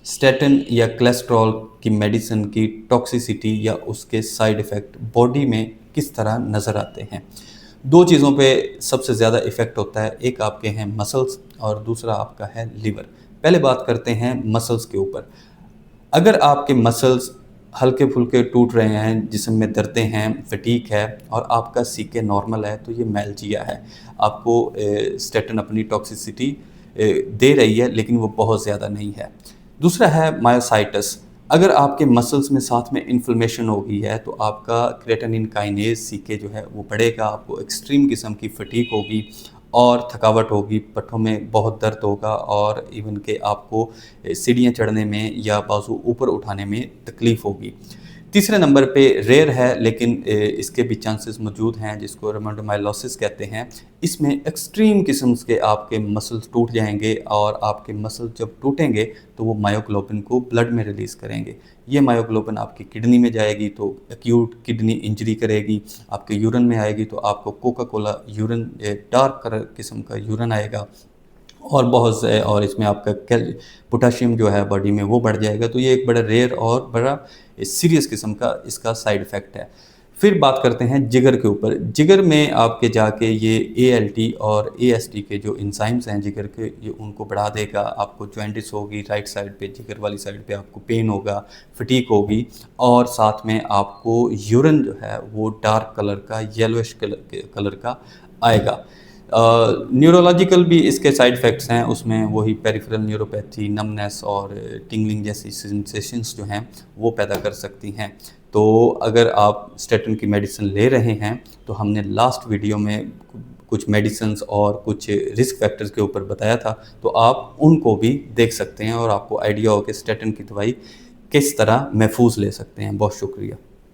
Statin या cholesterol की medicine की टॉक्सिसिटी या उसके साइड इफ़ेक्ट बॉडी में किस तरह नज़र आते हैं। दो चीज़ों पे सबसे ज़्यादा इफ़ेक्ट होता है, एक आपके हैं मसल्स और दूसरा आपका है लिवर। पहले बात करते हैं मसल्स के ऊपर। अगर आपके मसल्स हल्के-फुल्के टूट रहे हैं, जिस्म में दर्दें हैं, फटीग है और आपका सीके नॉर्मल है, तो ये मेलजिया है। आपको स्टैटिन अपनी टॉक्सिसिटी दे रही है, लेकिन वो बहुत ज़्यादा नहीं है। दूसरा है मायोसाइटिस। अगर आपके मसल्स में साथ में इन्फ्लेमेशन हो गई है, तो आपका क्रेटिनिन काइनेज सीके जो है वो बढ़ेगा, आपको एक्सट्रीम किस्म की फटीग होगी और थकावट होगी, पट्ठों में बहुत दर्द होगा और इवन कि आपको सीढ़ियाँ चढ़ने में या बाजू ऊपर उठाने में तकलीफ़ होगी। तीसरे नंबर पे रेयर है, लेकिन इसके भी चांसेस मौजूद हैं, जिसको रमैटोमाइलोसिस कहते हैं। इसमें एक्सट्रीम किस्म के आपके मसल्स टूट जाएंगे और आपके मसल जब टूटेंगे तो वो मायोग्लोबिन को ब्लड में रिलीज़ करेंगे। ये मायोग्लोबिन आपकी किडनी में जाएगी तो एक्यूट किडनी इंजरी करेगी, आपके यूरिन में आएगी तो आपको Coca Cola urine dark colour किस्म का यूरिन आएगा और बहुत से और इसमें आपका पोटाशियम जो है बॉडी में वो बढ़ जाएगा। तो ये एक बड़ा रेयर और बड़ा सीरियस किस्म का इसका साइड इफ़ेक्ट है। फिर बात करते हैं जिगर के ऊपर। जिगर में आपके जाके ये एएलटी और एएसटी के जो एंजाइम्स हैं जिगर के, ये उनको बढ़ा देगा। आपको जॉइंटिस होगी राइट साइड पे, जिगर वाली साइड पे आपको पेन होगा, फटीग होगी और साथ में आपको यूरिन जो है वो डार्क कलर का, येलोइश कलर का आएगा। न्यूरोलॉजिकल भी इसके साइड इफ़ेक्ट्स हैं, उसमें वही पेरिफेरल न्यूरोपैथी, नमनेस और टिंगलिंग जैसी सेंसेशंस जो हैं वो पैदा कर सकती हैं। तो अगर आप स्टैटिन की मेडिसिन ले रहे हैं तो हमने लास्ट वीडियो में कुछ मेडिसिन्स और कुछ रिस्क फैक्टर्स के ऊपर बताया था, तो आप उनको भी देख सकते हैं और आपको आइडिया हो कि स्टैटिन की दवाई किस तरह महफूज ले सकते हैं। बहुत शुक्रिया।